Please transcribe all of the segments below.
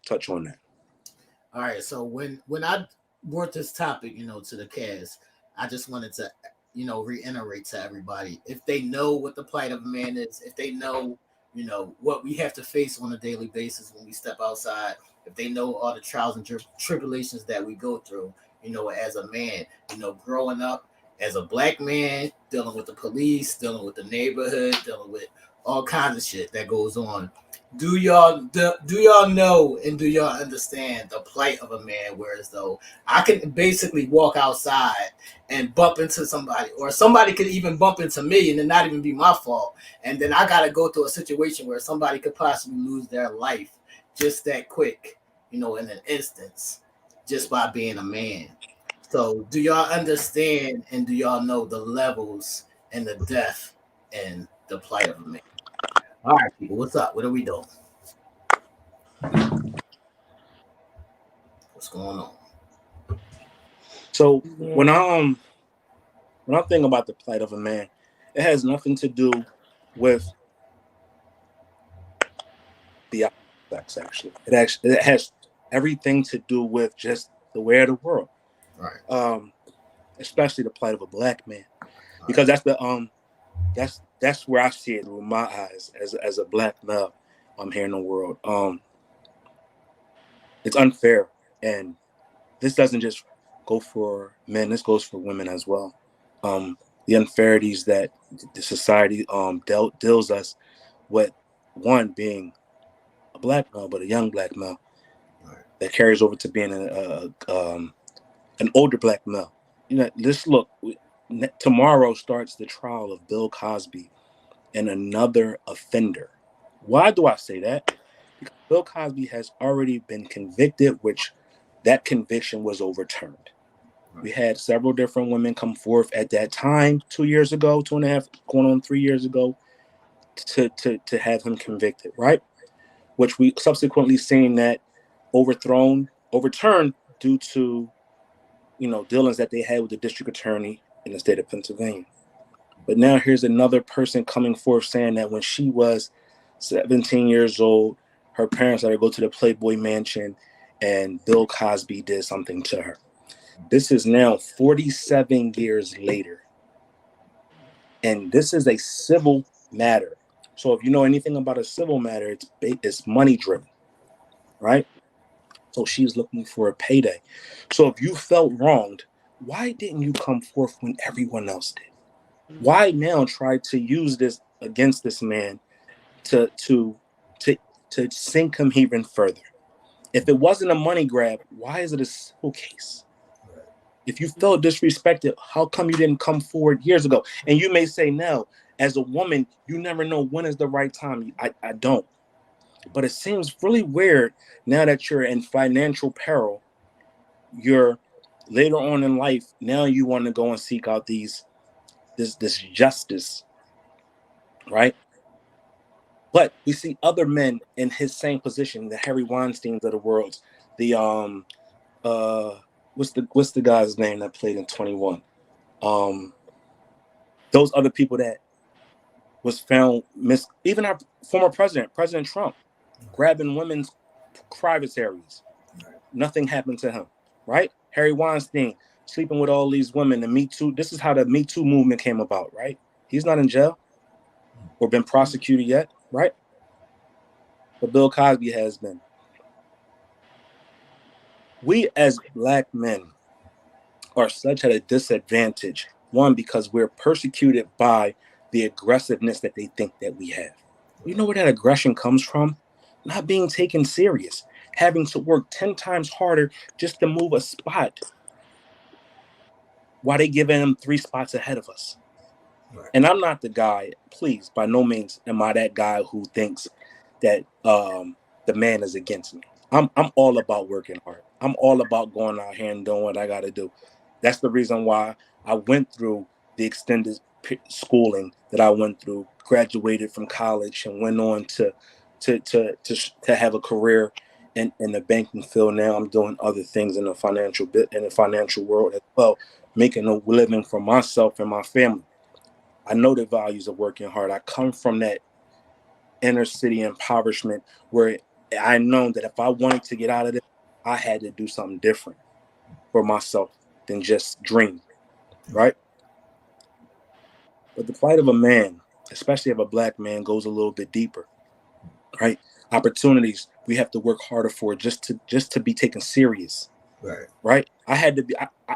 touch on that. All right. So when I brought this topic, to the cast, I just wanted to, reiterate to everybody, if they know what the plight of a man is, if they know, what we have to face on a daily basis when we step outside, if they know all the trials and tribulations that we go through, as a man, growing up as a black man, dealing with the police, dealing with the neighborhood, dealing with all kinds of shit that goes on. Do y'all know and do y'all understand the plight of a man? Whereas though I can basically walk outside and bump into somebody, or somebody could even bump into me and it not even be my fault, and then I gotta go through a situation where somebody could possibly lose their life just that quick, in an instance, just by being a man. So do y'all understand and do y'all know the levels and the depth and the plight of a man? All right, people, what's up? What are we doing? What's going on? So when I think about the plight of a man, it has nothing to do with the sex. It has everything to do with just the way of the world, Right. Especially the plight of a black man, because that's where I see it through my eyes as a black male. I'm here in the world. It's unfair, and this doesn't just go for men. This goes for women as well. The unfairities that the society deals us with, one being a black male, but a young black male, Right. that carries over to being an older black male. Tomorrow starts the trial of Bill Cosby and another offender. Why do I say that? Because Bill Cosby has already been convicted, which that conviction was overturned. We had several different women come forth at that time, 2 years ago, 2.5, going on 3 years ago, to have him convicted, right? Which we subsequently seen that overturned due to, dealings that they had with the district attorney in the state of Pennsylvania. But now here's another person coming forth saying that when she was 17 years old, her parents let her go to the Playboy Mansion and Bill Cosby did something to her. This is now 47 years later. And this is a civil matter. So if you know anything about a civil matter, it's money driven, right? So she's looking for a payday. So if you felt wronged, why didn't you come forth when everyone else did? Why now try to use this against this man to sink him even further? If it wasn't a money grab, why is it a civil case? If you felt disrespected, how come you didn't come forward years ago? And you may say, Nell, as a woman, you never know when is the right time. I don't. But it seems really weird now that you're in financial peril. You're later on in life. Now you want to go and seek out this justice, right? But we see other men in his same position, the Harry Weinsteins of the world. The what's the guy's name that played in 21? Those other people that was found even our former President Trump, grabbing women's private areas. Nothing happened to him, right? Harry Weinstein sleeping with all these women. The Me Too. This is how the Me Too movement came about, right? He's not in jail or been prosecuted yet, right? But Bill Cosby has been. We as black men are such at a disadvantage. One, because we're persecuted by the aggressiveness that they think that we have. You know where that aggression comes from? Not being taken serious, having to work 10 times harder just to move a spot while they giving them 3 spots ahead of us. Right. And I'm not the guy, please, by no means am I that guy who thinks that the man is against me. I'm all about working hard. I'm all about going out here and doing what I got to do. That's the reason why I went through the extended schooling that I went through, graduated from college, and went on to have a career in the banking field. Now I'm doing other things in the financial world as well, making a living for myself and my family. I know the values of working hard. I come from that inner city impoverishment where I know that if I wanted to get out of this, I had to do something different for myself than just dream, right? But the plight of a man, especially of a black man, goes a little bit deeper, right? Opportunities we have to work harder for just to be taken serious, Right. right? I had to be.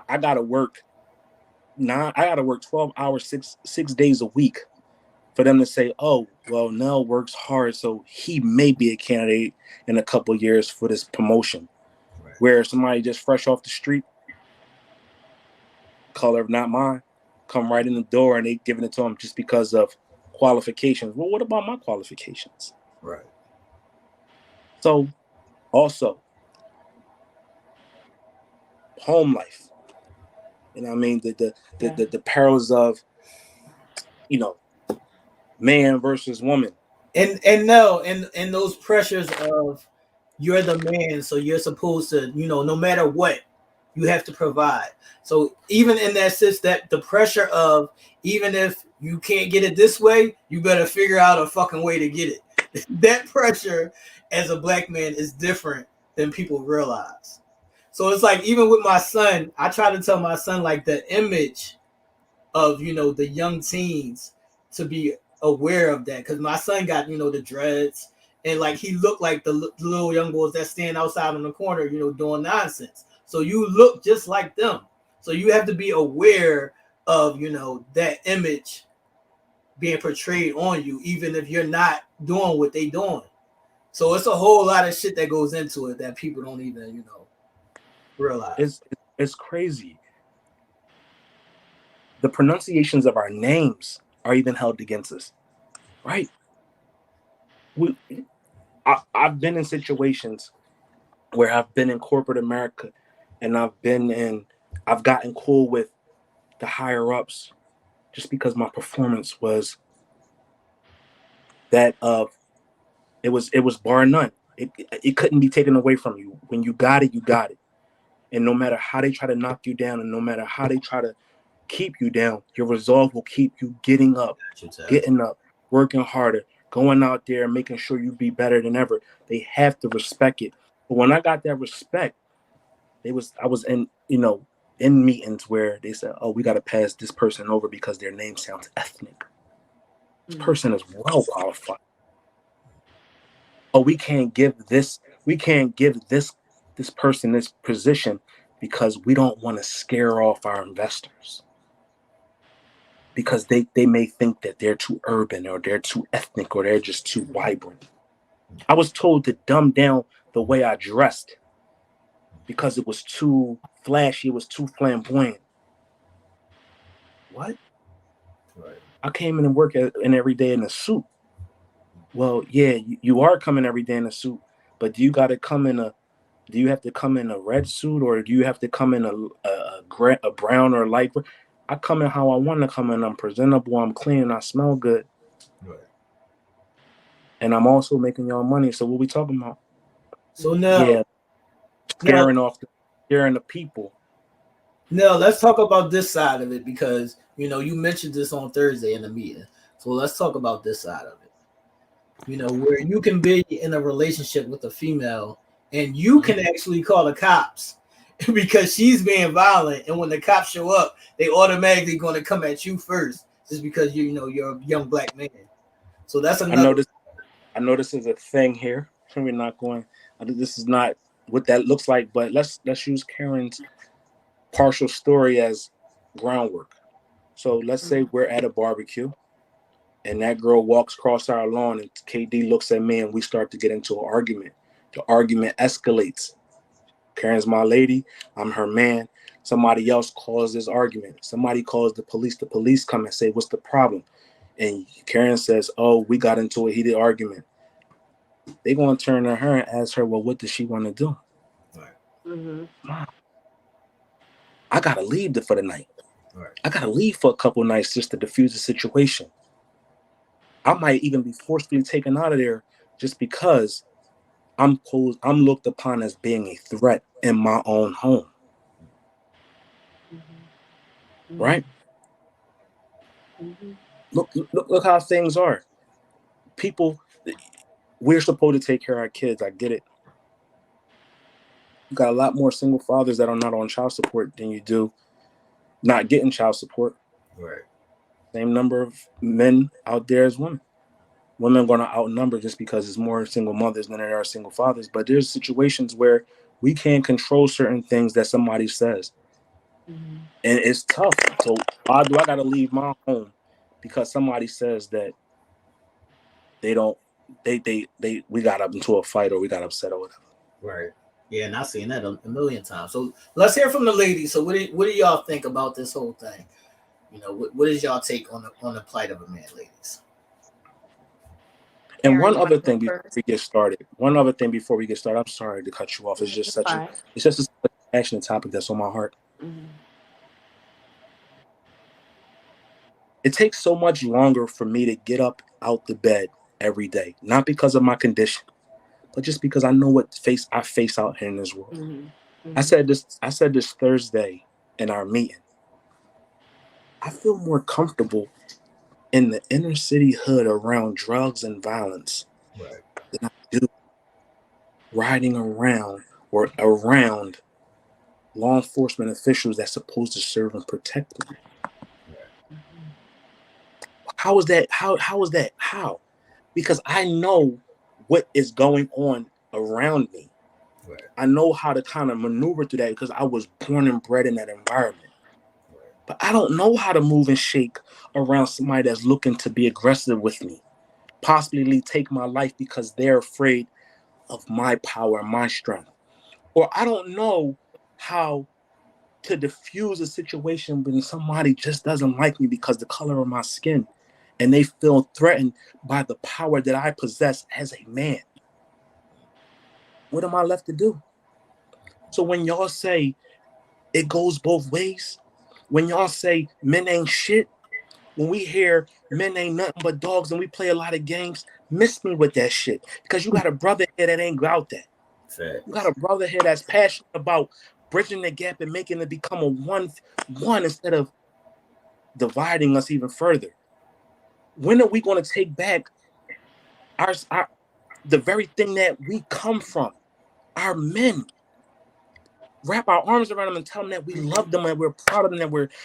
I gotta work I gotta work 12 hours, six days a week for them to say, oh, well, Nell works hard, so he may be a candidate in a couple years for this promotion. Right. Where somebody just fresh off the street, color of not mine, come right in the door and they giving it to them just because of qualifications. Well, what about my qualifications? Right. So also home life. You know what I mean? The perils of, you know, man versus woman. And no, and those pressures of you're the man, so you're supposed to, no matter what, you have to provide. So even in that sense, that the pressure of, even if you can't get it this way, you better figure out a fucking way to get it. That pressure as a black man is different than people realize. So it's like, even with my son, I try to tell my son, like, the image of, the young teens to be aware of that, because my son got, the dreads, and like he looked like the little young boys that stand outside on the corner, doing nonsense. So you look just like them. So you have to be aware of, that image being portrayed on you, even if you're not doing what they doing. So it's a whole lot of shit that goes into it that people don't even, realize. It's crazy. The pronunciations of our names are even held against us, right? We, I've been in situations where I've been in corporate America, and I've gotten cool with the higher ups just because my performance was that of it was bar none. It couldn't be taken away from you. When you got it, you got it. And no matter how they try to knock you down, and no matter how they try to keep you down, your resolve will keep you getting up, working harder, going out there, making sure you be better than ever. They have to respect it. But when I got that respect, I was in meetings where they said, "Oh, we got to pass this person over because their name sounds ethnic. This person is well qualified. Oh, we can't give this person this position because we don't want to scare off our investors because they may think that they're too urban or they're too ethnic or they're just too vibrant." I was told to dumb down the way I dressed because it was too flashy, it was too flamboyant. What? Right. I came in and work in every day in a suit. Well, yeah, you are coming every day in a suit, but do you have to come in a red suit or do you have to come in a brown or light? I come in how I want to come in. I'm presentable, I'm clean, I smell good, Right. and I'm also making y'all money. So what we talking about? So now, Yeah, now, scaring the people. now let's talk about this side of it, because you mentioned this on Thursday in the meeting. So let's talk about this side of it. Where you can be in a relationship with a female and you can actually call the cops because she's being violent, and when the cops show up, they automatically going to come at you first just because you're a young black man. So that's I another. know this. I know this is a thing here. We're not going. This is not what that looks like. But let's use Karen's partial story as groundwork. So let's say we're at a barbecue and that girl walks across our lawn and KD looks at me and we start to get into an argument. The argument escalates. Karen's my lady, I'm her man. Somebody else calls this argument. Somebody calls the police. The police come and say, "What's the problem?" And Karen says, "Oh, we got into a heated argument." They're going to turn to her and ask her, "Well, what does she want to do?" Right. Mom, I got to leave for the night. Right. I got to leave for a couple nights just to diffuse the situation. I might even be forcefully taken out of there just because I'm looked upon as being a threat in my own home, right? Look how things are. People, We're supposed to take care of our kids. I get it. You got a lot more single fathers that are not on child support than you do not getting child support. Right. Same number of men out there as women. Women are going to outnumber just because there's more single mothers than there are single fathers. But there's situations where we can't control certain things that somebody says. Mm-hmm. And it's tough. So why do I got to leave my home because somebody says that they don't, we got up into a fight or we got upset or whatever. Right. Yeah, and I've seen that a million times. So let's hear from the ladies. So what do y'all think about this whole thing? You know, what is y'all take on the plight of a man, ladies? And Karen, one you want other to go thing before first? we get started. I'm sorry to cut you off. It's just such Fine. it's just a passionate topic that's on my heart. Mm-hmm. It takes so much longer for me to get up out the bed every day, not because of my condition, but just because I know what I face out here in this world. Mm-hmm. I said this Thursday in our meeting. I feel more comfortable in the inner city hood around drugs and violence Right. than I do riding around or around law enforcement officials that's supposed to serve and protect me. Mm-hmm. How is that? How is that? How? Because I know what is going on around me. Right. I know how to kind of maneuver through that because I was born and bred in that environment. Right. But I don't know how to move and shake around somebody that's looking to be aggressive with me, possibly take my life because they're afraid of my power and my strength. Or I don't know how to diffuse a situation when somebody just doesn't like me because the color of my skin and they feel threatened by the power that I possess as a man. What am I left to do? So when y'all say it goes both ways, when y'all say men ain't shit, when we hear men ain't nothing but dogs and we play a lot of games, miss me with that shit. Because you got a brother here that ain't about that. You got Facts. a brother here that's passionate about bridging the gap and making it become a one instead of dividing us even further. When are we going to take back our the very thing that we come from? Our men. Wrap our arms around them and tell them that we love them and we're proud of them,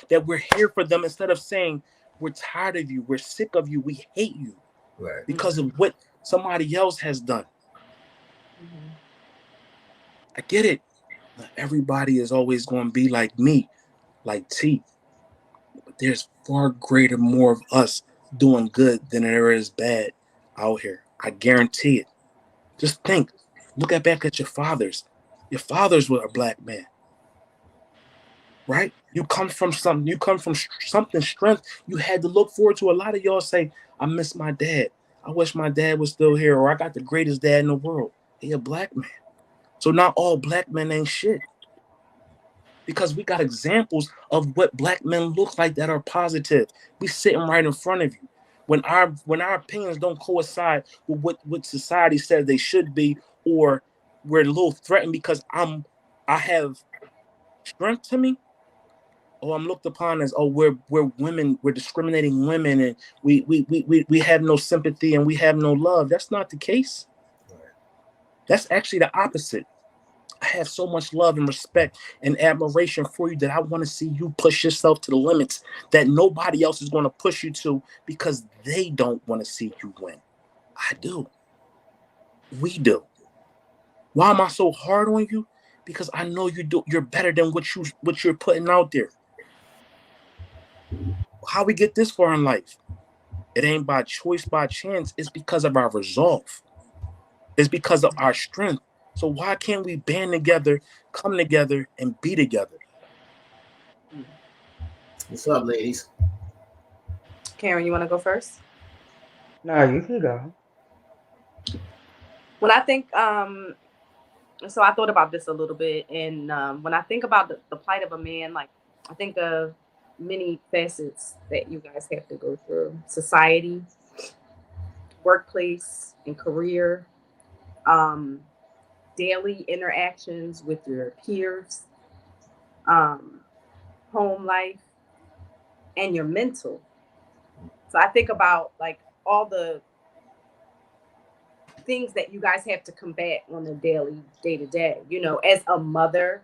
that we're here for them instead of saying we're tired of you, we're sick of you, we hate you Right. because of what somebody else has done. Mm-hmm. I get it. Not everybody is always going to be like me, like T. But there's far greater more of us doing good than there is bad out here. I guarantee it. Just think. Back at your fathers. Your fathers were a black man, right? You come from something. You come from something strength. You had to look forward to. A lot of y'all say, "I miss my dad. I wish my dad was still here," or "I got the greatest dad in the world." He a black man. So not all black men ain't shit. Because we got examples of what black men look like that are positive. We sitting right in front of you. When our opinions don't coincide with what society says they should be, or we're a little threatened because I have strength to me, or I'm looked upon as, oh, we're women, we're discriminating women, and we have no sympathy and we have no love. That's not the case. Right. That's actually the opposite. I have so much love and respect and admiration for you that I want to see you push yourself to the limits that nobody else is going to push you to because they don't want to see you win. I do. We do. Why am I so hard on you? Because I know you're better than what you're putting out there. How we get this far in life? It ain't by choice, by chance. It's because of our resolve. It's because of our strength. So why can't we band together, come together, and be together? What's up, ladies? Karen, you want to go first? No, you can go. When I think, so I thought about this a little bit, and when I think about the plight of a man, like I think of many facets that you guys have to go through: society, workplace, and career, um, daily interactions with your peers, um, home life, and your mental. So I think about like all the things that you guys have to combat on a daily, day to day. You know, as a mother,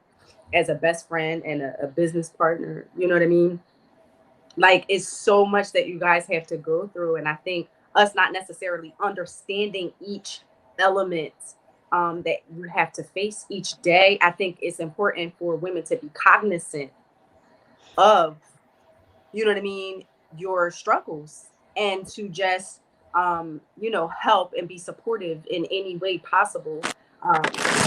as a best friend, and a business partner. You know what I mean? Like, it's so much that you guys have to go through, and I think us not necessarily understanding each element that you have to face each day, I think it's important for women to be cognizant of, you know what I mean, your struggles, and to just you know, help and be supportive in any way possible,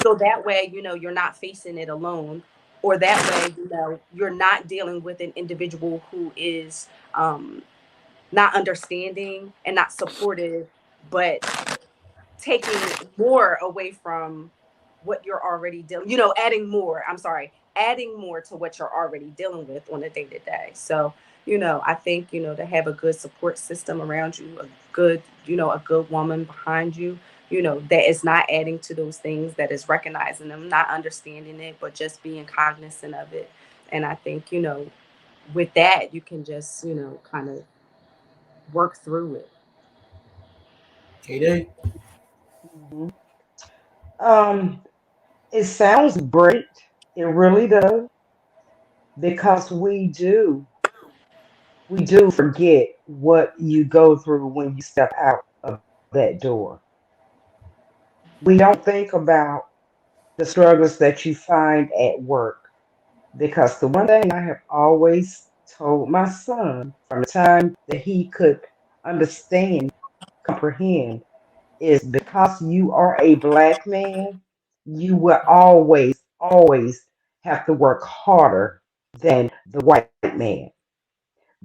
so that way, you know, you're not facing it alone, or that way, you know, you're not dealing with an individual who is not understanding and not supportive, but taking more away from what you're already dealing, you know, adding more, I'm sorry, adding more to what you're already dealing with on a day to day. So, you know, I think, you know, to have a good support system around you, a good, you know, a good woman behind you, you know, that is not adding to those things, that is recognizing them, not understanding it, but just being cognizant of it. And I think, you know, with that, you can just, you know, kind of work through it. K-Day? Mhm. Um, it sounds great. It really does because we do forget what you go through when you step out of that door. We don't think about the struggles that you find at work because the one thing I have always told my son from the time that he could understand, comprehend, is because you are a black man, you will always have to work harder than the white man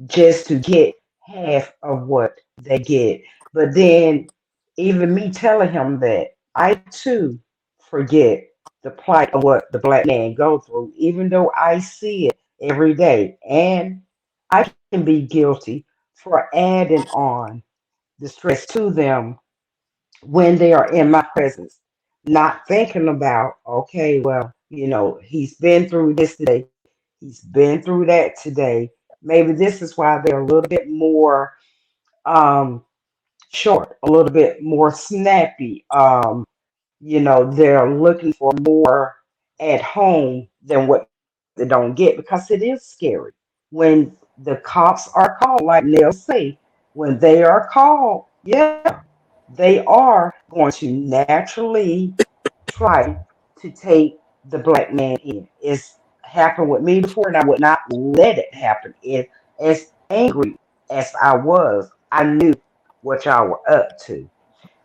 just to get half of what they get. But then, even me telling him that, I too forget the plight of what the black man go through, even though I see it every day. And I can be guilty for adding on the stress to them when they are in my presence, not thinking about, okay, well, he's been through this today, he's been through that today. Maybe this is why they're a little bit more um, short, a little bit more snappy. They're looking for more at home than what they don't get because it is scary when the cops are called, like Nell say, when they are called, yeah, they are going to naturally try to take the black man in. It's happened with me before, and I would not let it happen. As angry as I was, I knew what y'all were up to.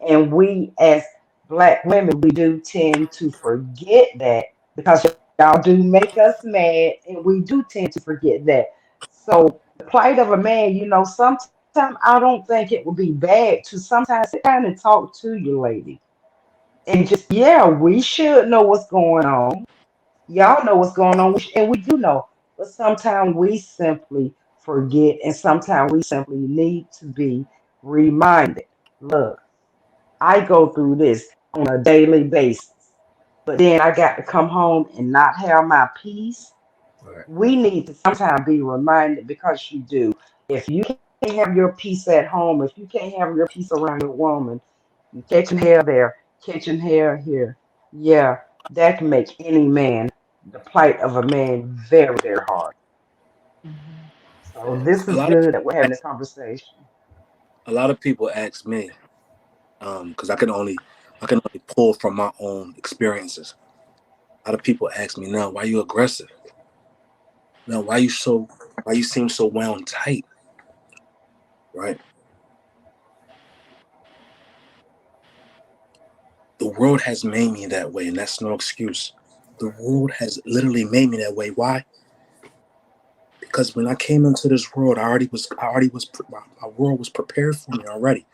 And we, as black women, we do tend to forget that because y'all do make us mad, and we do tend to forget that. So the plight of a man, sometimes I don't think it would be bad to sometimes sit down and talk to you, lady. And just, yeah, we should know what's going on. Y'all know what's going on, and we do know. But sometimes we simply forget, and sometimes we simply need to be reminded. Look, I go through this on a daily basis, but then I got to come home and not have my peace. Right. We need to sometimes be reminded because you do. If you can't have your peace at home, if you can't have your peace around your woman, you catching hell there, catching hell here. Yeah, that can make any man, the plight of a man, very, very hard. So Facts. this A is lot of good that people, we're having this conversation. a lot of people ask me, because I can only pull from my own experiences. A lot of people ask me, now, why you aggressive? Now, why you seem so wound tight, right? The world has made me that way, and that's no excuse. The world has literally made me that way. Why? Because when I came into this world, my world was prepared for me already.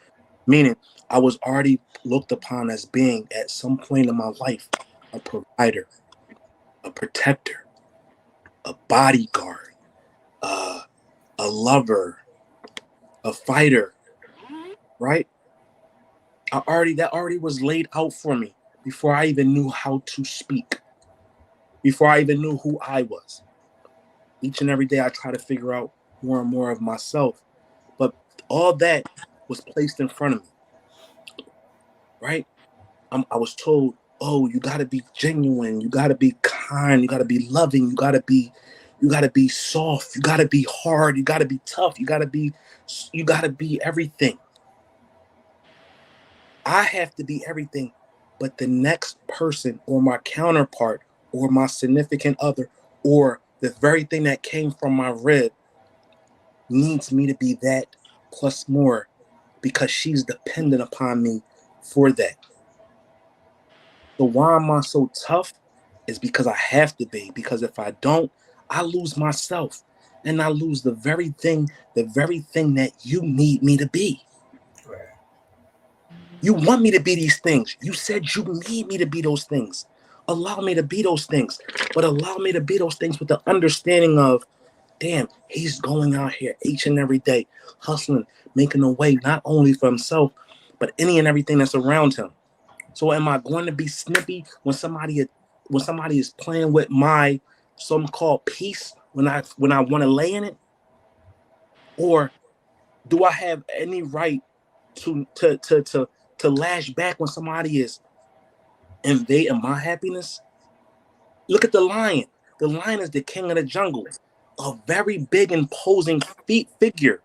Meaning, I was already looked upon as being at some point in my life a provider, a protector, a bodyguard, uh, a lover, a fighter. Right? That already was laid out for me before I even knew how to speak, before I even knew who I was. Each and every day, I try to figure out more and more of myself, but all that was placed in front of me. Right? I was told, oh, you gotta be genuine, you gotta be kind, you gotta be loving, you gotta be soft, you gotta be hard, you gotta be tough, you gotta be everything. I have to be everything, but the next person or my counterpart or my significant other or the very thing that came from my rib needs me to be that plus more because she's dependent upon me for that. So why am I so tough? Is because I have to be. Because if I don't, I lose myself. And I lose the very thing that you need me to be. Right. You want me to be these things. You said you need me to be those things. Allow me to be those things. But allow me to be those things with the understanding of, damn, he's going out here each and every day, hustling, making a way not only for himself, but any and everything that's around him. So am I going to be snippy when somebody is playing with my so-called peace when I want to lay in it? Or do I have any right to lash back when somebody is invading my happiness? Look at the lion. The lion is the king of the jungle, a very big, imposing figure,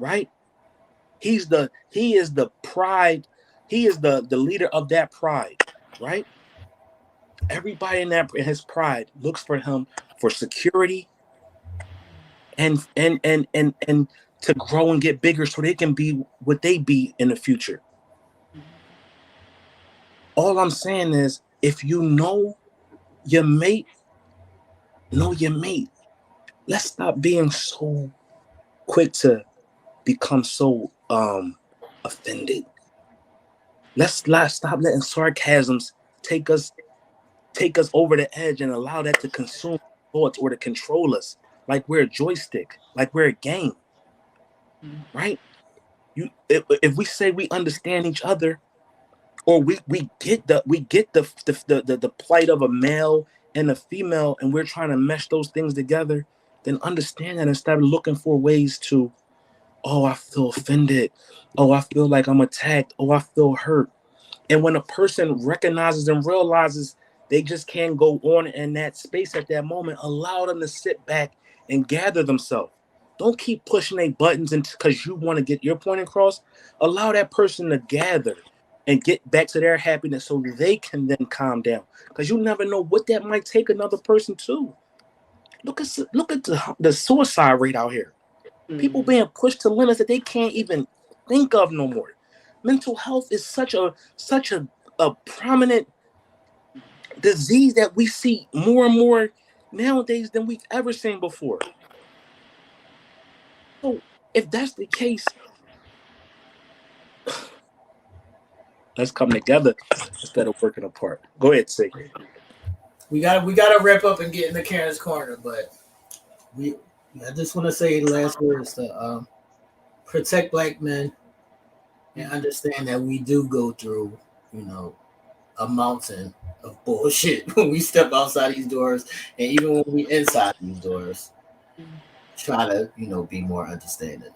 right? He is the pride. He is the leader of that pride, right? Everybody in his pride looks for him for security and to grow and get bigger so they can be what they be in the future. All I'm saying is, if you know your mate, know your mate. Let's stop being so quick to become so offended. Let's stop letting sarcasms take us over the edge and allow that to consume thoughts or to control us like we're a joystick, like we're a game, right? If we say we understand each other, or we get the plight of a male and a female, and we're trying to mesh those things together, then understand that instead of looking for ways to, oh, I feel offended, oh, I feel like I'm attacked, oh, I feel hurt. And when a person recognizes and realizes they just can't go on in that space at that moment, allow them to sit back and gather themselves. Don't keep pushing their buttons because you want to get your point across. Allow that person to gather and get back to their happiness so they can then calm down. Because you never know what that might take another person to. Look at the suicide rate out here. People being pushed to limits that they can't even think of no more. Mental health is such a prominent disease that we see more and more nowadays than we've ever seen before. So if that's the case, let's come together instead of working apart. Go ahead, say. We gotta wrap up and get in the Karen's corner, but I just want to say the last words to protect Black men and understand that we do go through, a mountain of bullshit when we step outside these doors, and even when we inside these doors. Try to, be more understanding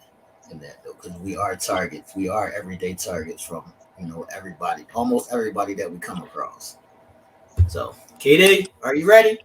in that, though, because we are targets. We are everyday targets from, everybody, almost everybody that we come across. So, KD, are you ready?